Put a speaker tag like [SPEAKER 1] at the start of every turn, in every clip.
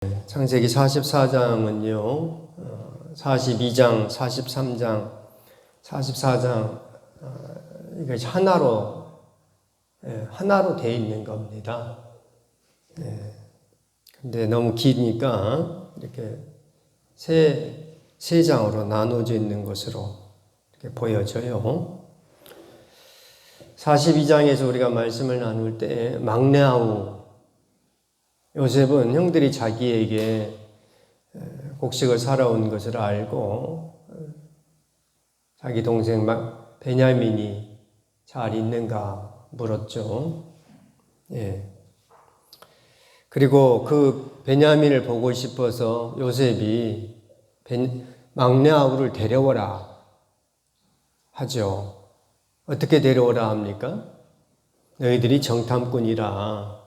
[SPEAKER 1] 창세기 44장은요, 42장, 43장, 44장, 이것이 하나로 되어 있는 겁니다. 근데 너무 기니까 이렇게 세 장으로 나눠져 있는 것으로 이렇게 보여져요. 42장에서 우리가 말씀을 나눌 때 막내 아우 요셉은 형들이 자기에게 곡식을 사러 온 것을 알고 자기 동생 베냐민이 잘 있는가 물었죠. 그리고 그 베냐민을 보고 싶어서 요셉이 막내 아우를 데려오라 하죠. 어떻게 데려오라 합니까? 너희들이 정탐꾼이라,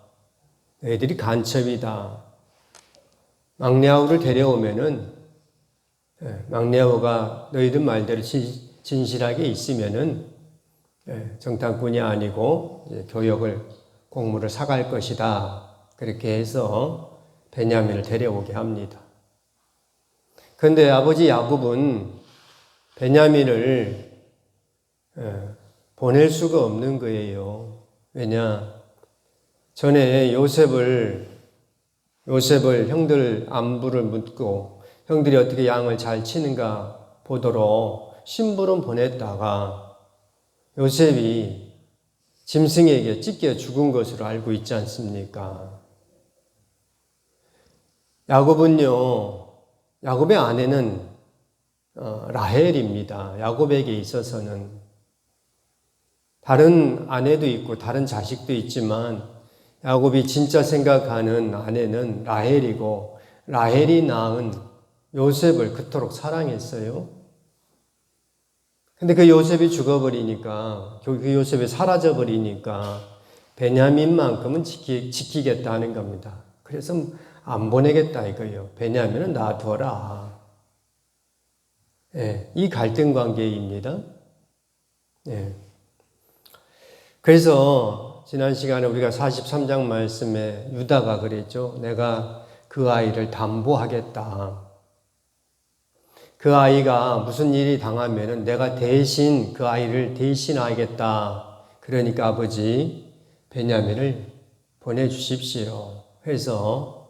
[SPEAKER 1] 너희들이 간첩이다. 막내 아우를 데려오면은, 막내 아우가 너희들 말대로 진실하게 있으면은, 정탐꾼이 아니고 교역을, 공무를 사갈 것이다. 그렇게 해서 베냐민을 데려오게 합니다. 그런데 아버지 야곱은 베냐민을 보낼 수가 없는 거예요. 왜냐? 전에 요셉을 형들 안부를 묻고 형들이 어떻게 양을 잘 치는가 보도록 심부름 보냈다가 요셉이 짐승에게 찢겨 죽은 것으로 알고 있지 않습니까? 야곱의 아내는 라헬입니다. 야곱에게 있어서는 다른 아내도 있고 다른 자식도 있지만 야곱이 진짜 생각하는 아내는 라헬이고 라헬이 낳은 요셉을 그토록 사랑했어요. 근데 그 요셉이 죽어버리니까, 그 요셉이 사라져버리니까 베냐민만큼은 지키겠다는 겁니다. 그래서 안 보내겠다 이거예요. 베냐민은 놔둬라. 이 갈등 관계입니다. 그래서 지난 시간에 우리가 43장 말씀에 유다가 그랬죠. 내가 그 아이를 담보하겠다. 그 아이가 무슨 일이 당하면은 내가 대신 그 아이를 대신하겠다. 그러니까 아버지 베냐민을 보내주십시오. 해서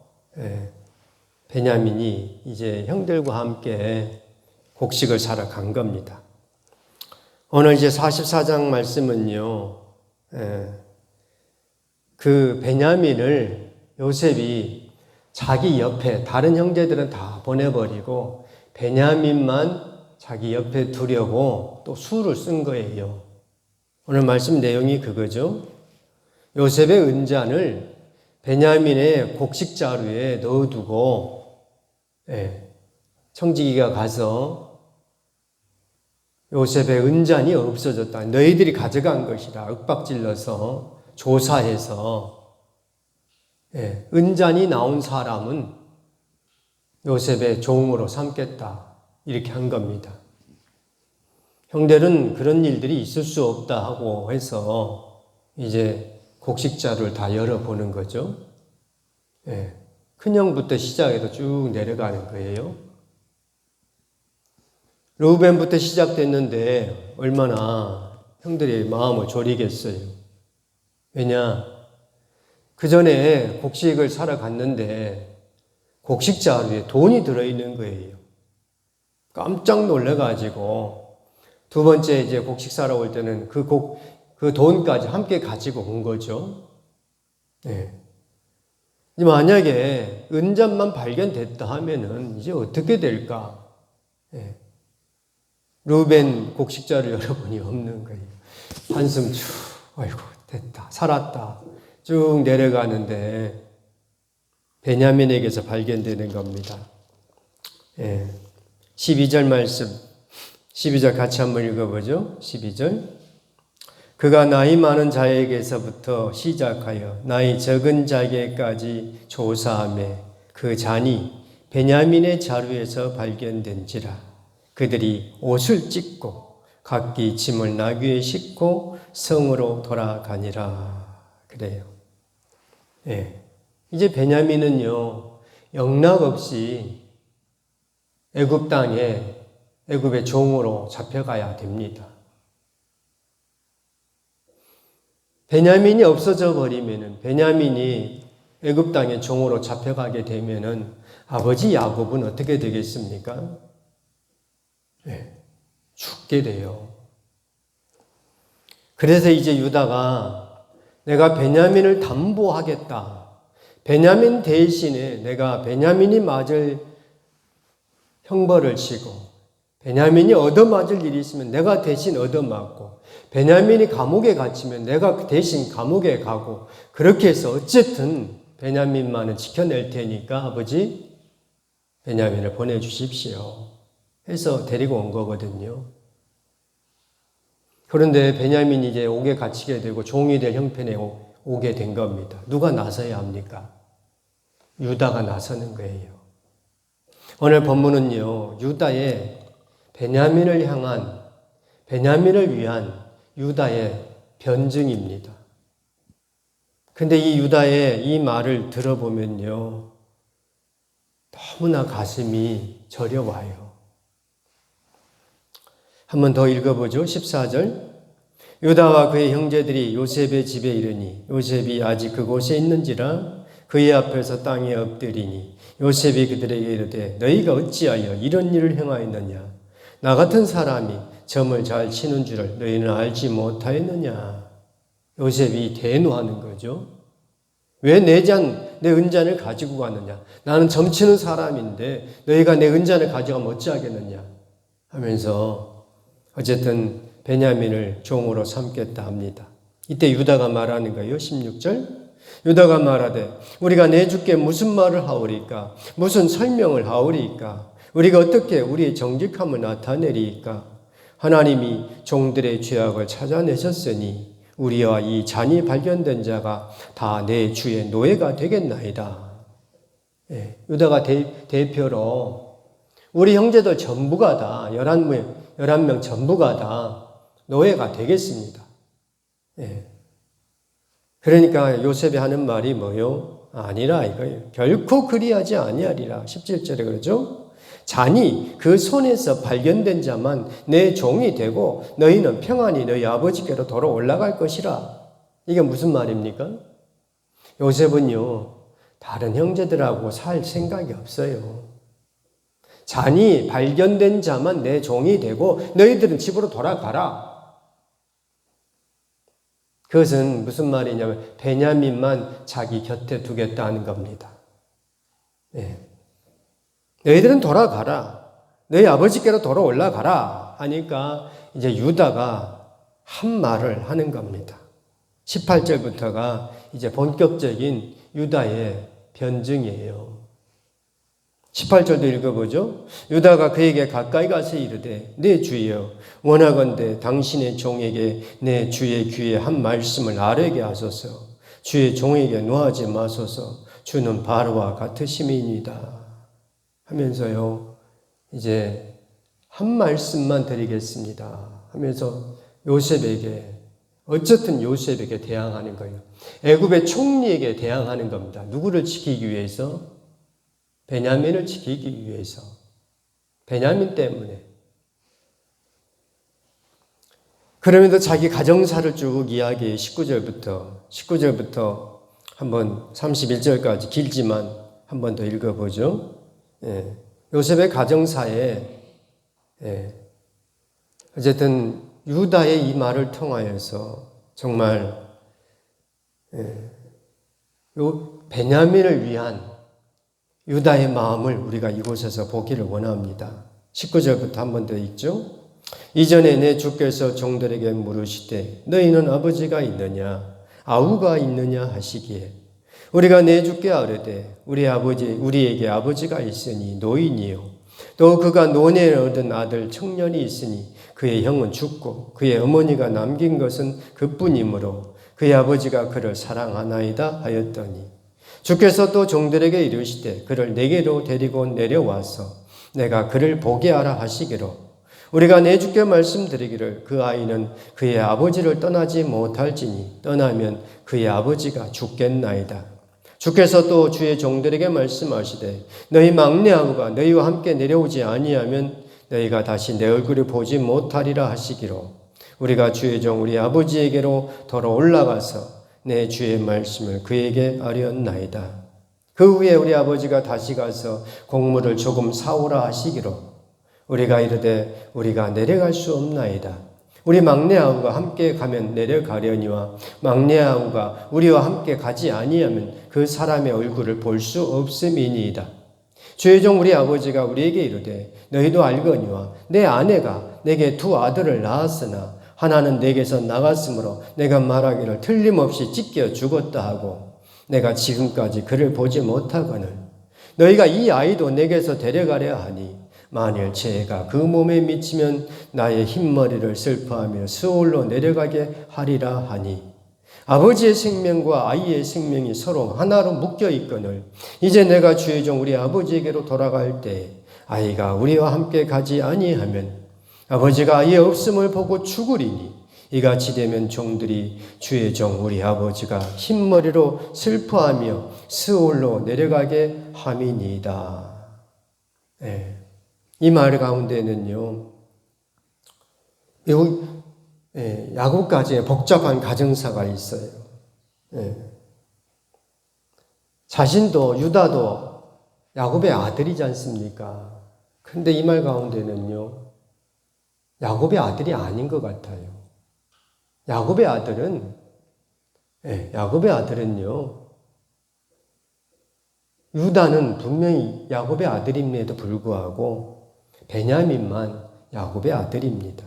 [SPEAKER 1] 베냐민이 이제 형들과 함께 곡식을 사러 간 겁니다. 오늘 이제 44장 말씀은요. 그 베냐민을 요셉이 자기 옆에, 다른 형제들은 다 보내버리고 베냐민만 자기 옆에 두려고 또 수를 쓴 거예요. 오늘 말씀 내용이 그거죠. 요셉의 은잔을 베냐민의 곡식 자루에 넣어두고 청지기가 가서 요셉의 은잔이 없어졌다. 너희들이 가져간 것이다. 윽박질러서 조사해서 은잔이 나온 사람은 요셉의 종으로 삼겠다. 이렇게 한 겁니다. 형들은 그런 일들이 있을 수 없다 하고 해서 이제 곡식자루를 다 열어보는 거죠. 큰형부터 시작해서 쭉 내려가는 거예요. 르우벤부터 시작됐는데 얼마나 형들의 마음을 졸이겠어요. 왜냐? 그 전에 곡식을 사러 갔는데 곡식 자루에 돈이 들어있는 거예요. 깜짝 놀래가지고 두 번째 이제 곡식 사러 올 때는 그 돈까지 함께 가지고 온 거죠. 만약에 은잔만 발견됐다 하면은 이제 어떻게 될까? 르우벤 곡식자를 여러분이 없는 거예요. 한숨 쭉, 아이고, 됐다, 살았다. 쭉 내려가는데 베냐민에게서 발견되는 겁니다. 12절 말씀, 12절 같이 한번 읽어보죠. 12절. 그가 나이 많은 자에게서부터 시작하여 나이 적은 자에게까지 조사하며 그 잔이 베냐민의 자루에서 발견된지라. 그들이 옷을 찢고 각기 짐을 나귀에 싣고 성으로 돌아가니라. 그래요. 이제 베냐민은요, 영락없이 애굽 땅에 애굽의 종으로 잡혀가야 됩니다. 베냐민이 없어져 버리면은, 베냐민이 애굽 땅의 종으로 잡혀가게 되면은 아버지 야곱은 어떻게 되겠습니까? 네, 죽게 돼요. 그래서 이제 유다가 내가 베냐민을 담보하겠다. 베냐민 대신에 내가 베냐민이 맞을 형벌을 치고, 베냐민이 얻어맞을 일이 있으면 내가 대신 얻어맞고, 베냐민이 감옥에 갇히면 내가 대신 감옥에 가고, 그렇게 해서 어쨌든 베냐민만은 지켜낼 테니까 아버지 베냐민을 보내주십시오 해서 데리고 온 거거든요. 그런데 베냐민이 이제 옥에 갇히게 되고 종이 될 형편에 오게 된 겁니다. 누가 나서야 합니까? 유다가 나서는 거예요. 오늘 본문은요, 유다의 베냐민을 향한, 베냐민을 위한 유다의 변증입니다. 근데 이 유다의 이 말을 들어보면요, 너무나 가슴이 저려와요. 한 번 더 읽어보죠. 14절. 유다와 그의 형제들이 요셉의 집에 이르니 요셉이 아직 그곳에 있는지라 그의 앞에서 땅에 엎드리니 요셉이 그들에게 이르되 너희가 어찌하여 이런 일을 행하였느냐? 나 같은 사람이 점을 잘 치는 줄을 너희는 알지 못하였느냐? 요셉이 대노하는 거죠. 왜 내 은잔을 가지고 갔느냐? 나는 점 치는 사람인데 너희가 내 은잔을 가져가면 어찌하겠느냐? 하면서 어쨌든 베냐민을 종으로 삼겠다 합니다. 이때 유다가 말하는 거예요. 16절. 유다가 말하되 우리가 내 주께 무슨 말을 하오리까? 무슨 설명을 하오리까? 우리가 어떻게 우리의 정직함을 나타내리까? 하나님이 종들의 죄악을 찾아내셨으니 우리와 이 잔이 발견된 자가 다 내 주의 노예가 되겠나이다. 유다가 대표로 우리 형제들 전부가 다 11명 전부가 다 노예가 되겠습니다. 그러니까 요셉이 하는 말이 뭐요? 아니라 이거예요. 결코 그리하지 아니하리라. 17절에 그러죠. 잔이 그 손에서 발견된 자만 내 종이 되고 너희는 평안히 너희 아버지께로 돌아 올라갈 것이라. 이게 무슨 말입니까? 요셉은요, 다른 형제들하고 살 생각이 없어요. 잔이 발견된 자만 내 종이 되고 너희들은 집으로 돌아가라. 그것은 무슨 말이냐면 베냐민만 자기 곁에 두겠다는 겁니다. 너희들은 돌아가라. 너희 아버지께로 돌아 올라가라 하니까 이제 유다가 한 말을 하는 겁니다. 18절부터가 이제 본격적인 유다의 변증이에요. 18절도 읽어보죠. 유다가 그에게 가까이 가서 이르되 내 주여 원하건대 당신의 종에게 내 주의 귀에 한 말씀을 아뢰게 하소서. 주의 종에게 노하지 마소서. 주는 바로와 같으심이니이다 하면서요, 이제 한 말씀만 드리겠습니다 하면서 요셉에게, 어쨌든 요셉에게 대항하는 거예요. 애굽의 총리에게 대항하는 겁니다. 누구를 지키기 위해서? 베냐민을 지키기 위해서. 베냐민 때문에. 그러면서 자기 가정사를 쭉 이야기해. 19절부터 한번 31절까지 길지만 한 번 더 읽어보죠. 요셉의 가정사에 어쨌든 유다의 이 말을 통하여서 정말 요 베냐민을 위한 유다의 마음을 우리가 이곳에서 보기를 원합니다. 19절부터 한 번 더 읽죠. 이전에 내 주께서 종들에게 물으시되 너희는 아버지가 있느냐 아우가 있느냐 하시기에 우리가 내 주께 아뢰되 우리에게 아버지가 있으니 노인이요 또 그가 노년에 얻은 아들 청년이 있으니 그의 형은 죽고 그의 어머니가 남긴 것은 그뿐이므로 그의 아버지가 그를 사랑하나이다 하였더니 주께서 또 종들에게 이르시되 그를 내게로 데리고 내려와서 내가 그를 보게 하라 하시기로 우리가 내 주께 말씀드리기를 그 아이는 그의 아버지를 떠나지 못할지니 떠나면 그의 아버지가 죽겠나이다. 주께서 또 주의 종들에게 말씀하시되 너희 막내 아우가 너희와 함께 내려오지 아니하면 너희가 다시 내 얼굴을 보지 못하리라 하시기로 우리가 주의 종 우리 아버지에게로 돌아 올라가서 내 주의 말씀을 그에게 아뢰었나이다. 그 후에 우리 아버지가 다시 가서 곡물을 조금 사오라 하시기로 우리가 이르되 우리가 내려갈 수 없나이다. 우리 막내 아우가 함께 가면 내려가려니와 막내 아우가 우리와 함께 가지 아니하면 그 사람의 얼굴을 볼 수 없음이니이다. 주의 종 우리 아버지가 우리에게 이르되 너희도 알거니와 내 아내가 내게 두 아들을 낳았으나 하나는 내게서 나갔으므로 내가 말하기를 틀림없이 찢겨 죽었다 하고 내가 지금까지 그를 보지 못하거늘 너희가 이 아이도 내게서 데려가려 하니 만일 죄가 그 몸에 미치면 나의 흰머리를 슬퍼하며 스올로 내려가게 하리라 하니 아버지의 생명과 아이의 생명이 서로 하나로 묶여 있거늘 이제 내가 주의 종 우리 아버지에게로 돌아갈 때 아이가 우리와 함께 가지 아니하면 아버지가 아이의 없음을 보고 죽으리니 이같이 되면 종들이 주의 종 우리 아버지가 흰머리로 슬퍼하며 스올로 내려가게 함이니이다. 네. 이 말 가운데는요, 야곱까지의 복잡한 가정사가 있어요. 자신도 유다도 야곱의 아들이지 않습니까? 그런데 이 말 가운데는요, 야곱의 아들이 아닌 것 같아요. 야곱의 아들은요, 유다는 분명히 야곱의 아들임에도 불구하고 베냐민만 야곱의 아들입니다.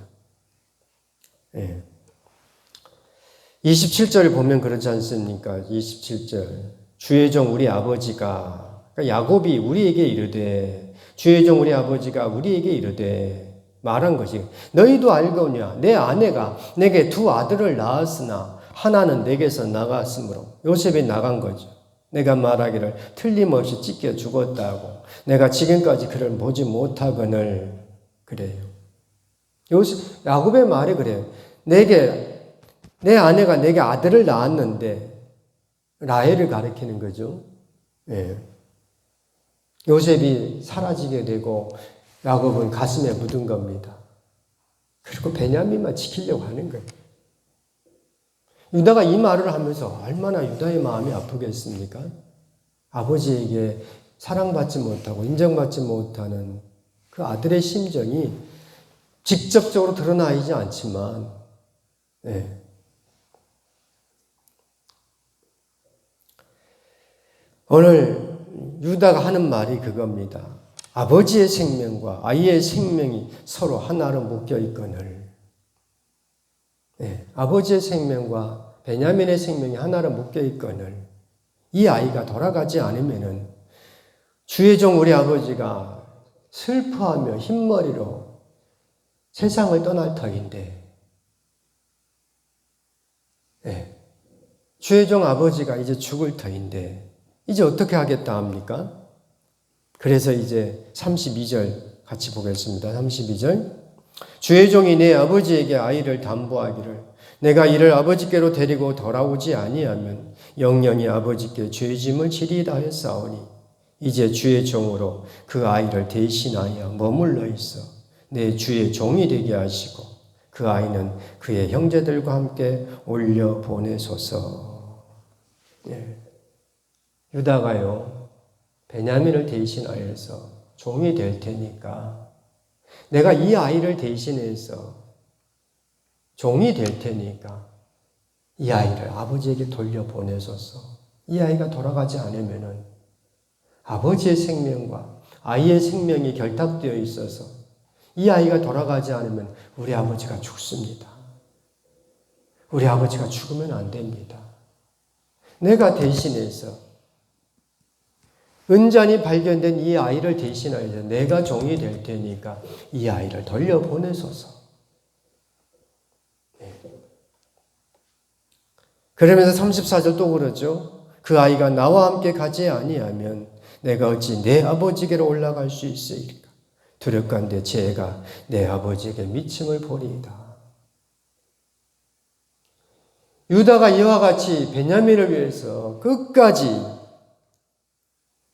[SPEAKER 1] 27절 보면 그렇지 않습니까? 27절. 주의 종 우리 아버지가, 그러니까 야곱이 우리에게 이르되, 주의 종 우리 아버지가 우리에게 이르되, 말한 것이, 너희도 알거냐? 내 아내가 내게 두 아들을 낳았으나, 하나는 내게서 나갔으므로, 요셉이 나간 거죠. 내가 말하기를 틀림없이 찢겨 죽었다고 내가 지금까지 그를 보지 못하거늘 그래요. 야곱의 말이 그래요. 내 아내가 내게 아들을 낳았는데 라헬을 가리키는 거죠. 요셉이 사라지게 되고 야곱은 가슴에 묻은 겁니다. 그리고 베냐민만 지키려고 하는 거예요. 유다가 이 말을 하면서 얼마나 유다의 마음이 아프겠습니까? 아버지에게 사랑받지 못하고 인정받지 못하는 그 아들의 심정이 직접적으로 드러나 있지 않지만, 오늘 유다가 하는 말이 그겁니다. 아버지의 생명과 아이의 생명이 서로 하나로 묶여 있거늘. 아버지의 생명과 베냐민의 생명이 하나로 묶여 있거늘 이 아이가 돌아가지 않으면은 주의 종 우리 아버지가 슬퍼하며 흰머리로 세상을 떠날 터인데, 주의 종 아버지가 이제 죽을 터인데 이제 어떻게 하겠다 합니까? 그래서 이제 32절 같이 보겠습니다. 32절. 주의 종이 내 아버지에게 아이를 담보하기를 내가 이를 아버지께로 데리고 돌아오지 아니하면 영영이 아버지께 죄짐을 지리다 했사오니 이제 주의 종으로 그 아이를 대신하여 머물러 있어 내 주의 종이 되게 하시고 그 아이는 그의 형제들과 함께 올려 보내소서. 유다가요 베냐민을 대신하여서 종이 될 테니까 내가 이 아이를 대신해서 종이 될 테니까 이 아이를 아버지에게 돌려보내소서. 이 아이가 돌아가지 않으면은 아버지의 생명과 아이의 생명이 결탁되어 있어서 이 아이가 돌아가지 않으면 우리 아버지가 죽습니다. 우리 아버지가 죽으면 안 됩니다. 내가 대신해서 은잔이 발견된 이 아이를 대신하여서 내가 종이 될 테니까 이 아이를 돌려보내소서. 그러면서 34절 또 그러죠. 그 아이가 나와 함께 가지 아니하면 내가 어찌 내 아버지께로 올라갈 수 있으리까? 두렵건대 죄가 내 아버지에게 미침을 보리이다. 유다가 이와 같이 베냐민을 위해서 끝까지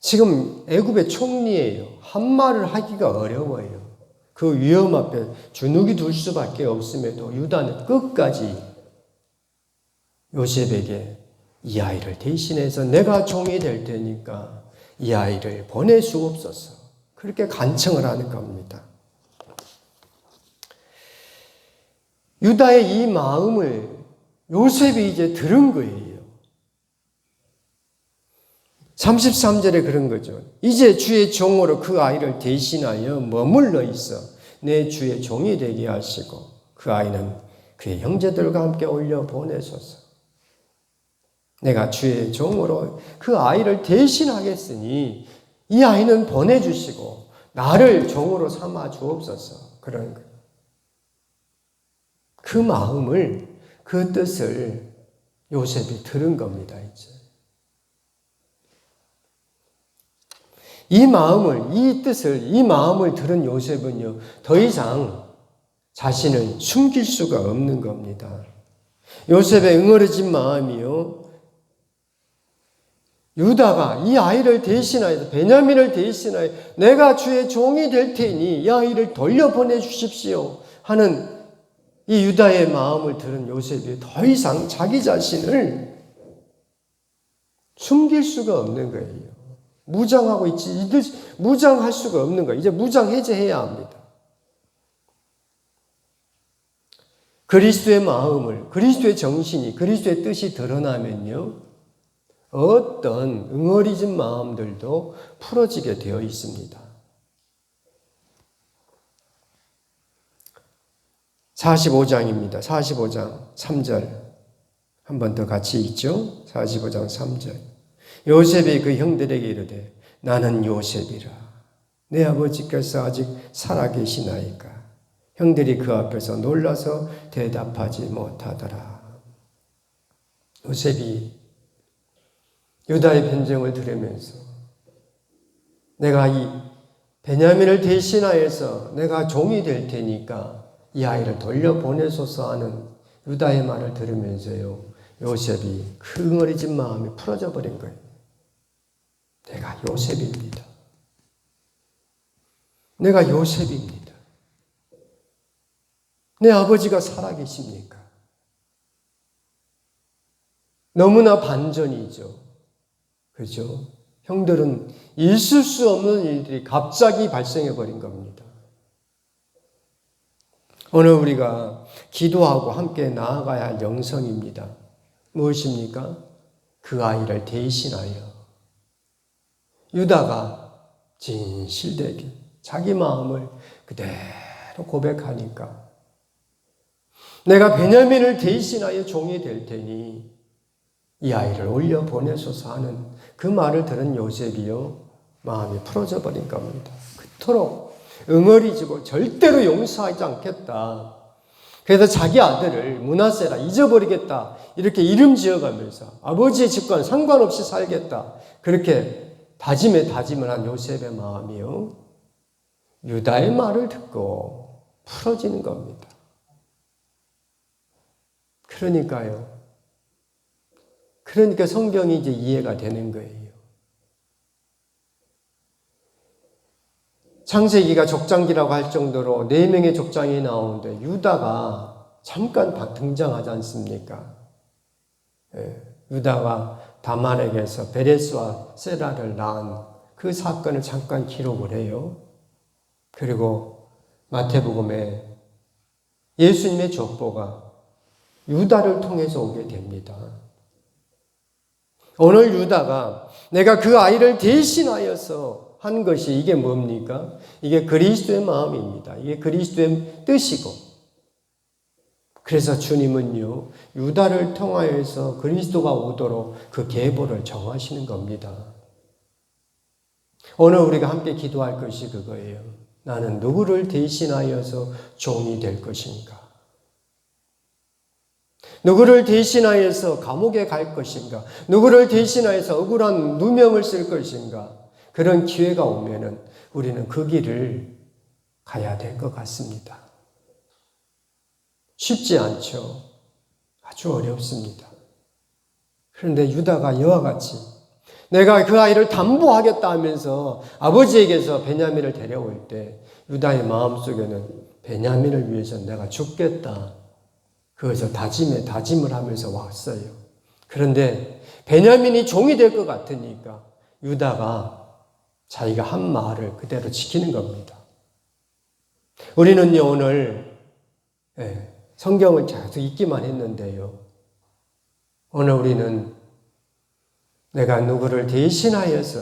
[SPEAKER 1] 지금 애굽의 총리예요. 한 말을 하기가 어려워요. 그 위험 앞에 주눅이 들 수밖에 없음에도 유다는 끝까지 요셉에게 이 아이를 대신해서 내가 종이 될 테니까 이 아이를 보낼 수 없어서 그렇게 간청을 하는 겁니다. 유다의 이 마음을 요셉이 이제 들은 거예요. 33절에 그런 거죠. 이제 주의 종으로 그 아이를 대신하여 머물러 있어 내 주의 종이 되게 하시고 그 아이는 그의 형제들과 함께 올려 보내소서. 내가 주의 종으로 그 아이를 대신하겠으니 이 아이는 보내주시고 나를 종으로 삼아 주옵소서. 그런 거예요. 그 마음을, 그 뜻을 요셉이 들은 겁니다. 이제. 이 마음을, 이 뜻을, 이 마음을 들은 요셉은요, 더 이상 자신을 숨길 수가 없는 겁니다. 요셉의 응어려진 마음이요, 유다가 이 아이를 대신하여, 베냐민을 대신하여 내가 주의 종이 될 테니 이 아이를 돌려보내 주십시오 하는 이 유다의 마음을 들은 요셉이 더 이상 자기 자신을 숨길 수가 없는 거예요. 무장하고 있지, 무장할 수가 없는 거예요. 이제 무장 해제해야 합니다. 그리스도의 마음을, 그리스도의 정신이, 그리스도의 뜻이 드러나면요, 어떤 응어리진 마음들도 풀어지게 되어 있습니다. 45장입니다. 45장 3절. 한 번 더 같이 읽죠. 45장 3절. 요셉이 그 형들에게 이르되 나는 요셉이라. 내 아버지께서 아직 살아계시나이까. 형들이 그 앞에서 놀라서 대답하지 못하더라. 요셉이 유다의 변정을 들으면서 내가 이 베냐민을 대신하여서 내가 종이 될 테니까 이 아이를 돌려보내소서 하는 유다의 말을 들으면서요, 요셉이 그 응어리진 마음이 풀어져 버린 거예요. 내가 요셉입니다. 내가 요셉입니다. 내 아버지가 살아계십니까? 너무나 반전이죠. 그렇죠? 형들은 있을 수 없는 일들이 갑자기 발생해 버린 겁니다. 오늘 우리가 기도하고 함께 나아가야 할 영성입니다. 무엇입니까? 그 아이를 대신하여 유다가 진실되게 자기 마음을 그대로 고백하니까 내가 베냐민을 대신하여 종이 될 테니 이 아이를 올려 보내소서 하는 그 말을 들은 요셉이요, 마음이 풀어져 버린 겁니다. 그토록 응어리지고 절대로 용서하지 않겠다. 그래서 자기 아들을 므낫세라 잊어버리겠다. 이렇게 이름 지어가면서 아버지의 집과는 상관없이 살겠다. 그렇게 다짐을 한 요셉의 마음이요, 유다의 말을 듣고 풀어지는 겁니다. 그러니까 성경이 이제 이해가 되는 거예요. 창세기가 족장기라고 할 정도로 4명의 족장이 나오는데 유다가 잠깐 등장하지 않습니까? 유다가 다말에게서 베레스와 세라를 낳은 그 사건을 잠깐 기록을 해요. 그리고 마태복음에 예수님의 족보가 유다를 통해서 오게 됩니다. 오늘 유다가 내가 그 아이를 대신하여서 한 것이 이게 뭡니까? 이게 그리스도의 마음입니다. 이게 그리스도의 뜻이고, 그래서 주님은요, 유다를 통하여서 그리스도가 오도록 그 계보를 정하시는 겁니다. 오늘 우리가 함께 기도할 것이 그거예요. 나는 누구를 대신하여서 종이 될 것인가? 누구를 대신하여서 감옥에 갈 것인가? 누구를 대신하여서 억울한 누명을 쓸 것인가? 그런 기회가 오면은 우리는 그 길을 가야 될 것 같습니다. 쉽지 않죠. 아주 어렵습니다. 그런데 유다가 이와 같이 내가 그 아이를 담보하겠다 하면서 아버지에게서 베냐민을 데려올 때 유다의 마음속에는 베냐민을 위해서 내가 죽겠다. 그것을 다짐을 하면서 왔어요. 그런데 베냐민이 종이 될 것 같으니까 유다가 자기가 한 말을 그대로 지키는 겁니다. 우리는요, 오늘 성경을 계속 읽기만 했는데요. 오늘 우리는 내가 누구를 대신하여서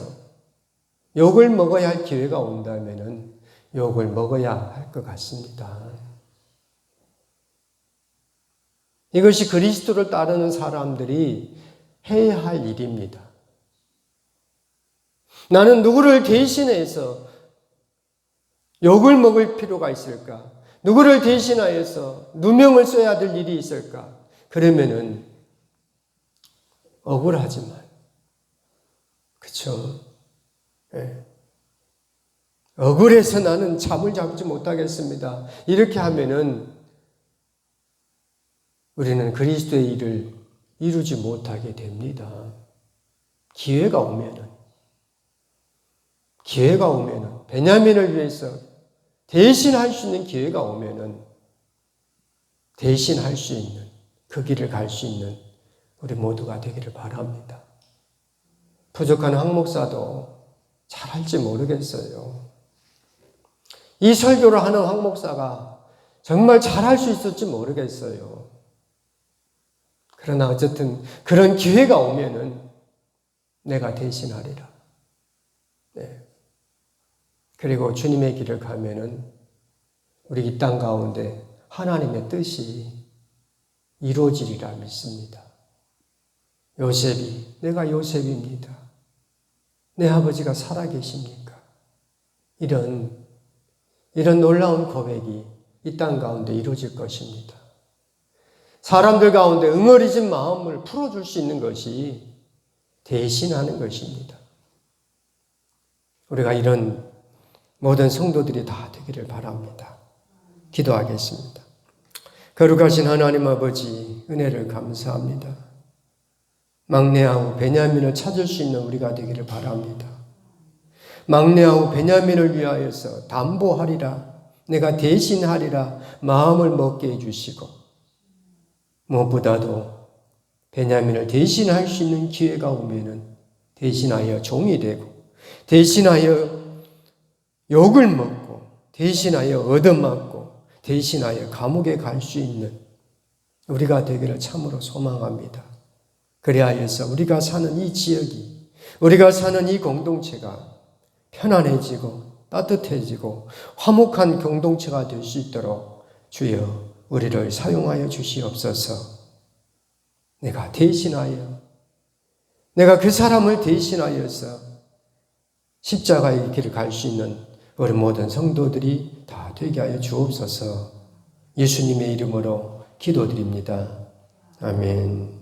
[SPEAKER 1] 욕을 먹어야 할 기회가 온다면은 욕을 먹어야 할 것 같습니다. 이것이 그리스도를 따르는 사람들이 해야 할 일입니다. 나는 누구를 대신해서 욕을 먹을 필요가 있을까? 누구를 대신하여서 누명을 써야 될 일이 있을까? 그러면은 억울하지만, 그쵸? 네. 억울해서 나는 잠을 잡지 못하겠습니다. 이렇게 하면은 우리는 그리스도의 일을 이루지 못하게 됩니다. 기회가 오면은 베냐민을 위해서 대신할 수 있는 기회가 오면은 대신할 수 있는 그 길을 갈 수 있는 우리 모두가 되기를 바랍니다. 부족한 황 목사도 잘할지 모르겠어요. 이 설교를 하는 황 목사가 정말 잘할 수 있을지 모르겠어요. 그러나 어쨌든 그런 기회가 오면은 내가 대신하리라. 네. 그리고 주님의 길을 가면은 우리 이 땅 가운데 하나님의 뜻이 이루어지리라 믿습니다. 내가 요셉입니다. 내 아버지가 살아계십니까? 이런 놀라운 고백이 이 땅 가운데 이루어질 것입니다. 사람들 가운데 응어리진 마음을 풀어줄 수 있는 것이 대신하는 것입니다. 우리가 이런 모든 성도들이 다 되기를 바랍니다. 기도하겠습니다. 거룩하신 하나님 아버지, 은혜를 감사합니다. 막내아우 베냐민을 찾을 수 있는 우리가 되기를 바랍니다. 막내아우 베냐민을 위하여서 담보하리라, 내가 대신하리라 마음을 먹게 해주시고, 무엇보다도 베냐민을 대신할 수 있는 기회가 오면은 대신하여 종이 되고, 대신하여 욕을 먹고, 대신하여 얻어맞고, 대신하여 감옥에 갈 수 있는 우리가 되기를 참으로 소망합니다. 그리하여서 우리가 사는 이 지역이, 우리가 사는 이 공동체가 편안해지고 따뜻해지고 화목한 공동체가 될 수 있도록 주여 우리를 사용하여 주시옵소서. 내가 그 사람을 대신하여서 십자가의 길을 갈 수 있는 우리 모든 성도들이 다 되게 하여 주옵소서. 예수님의 이름으로 기도드립니다. 아멘.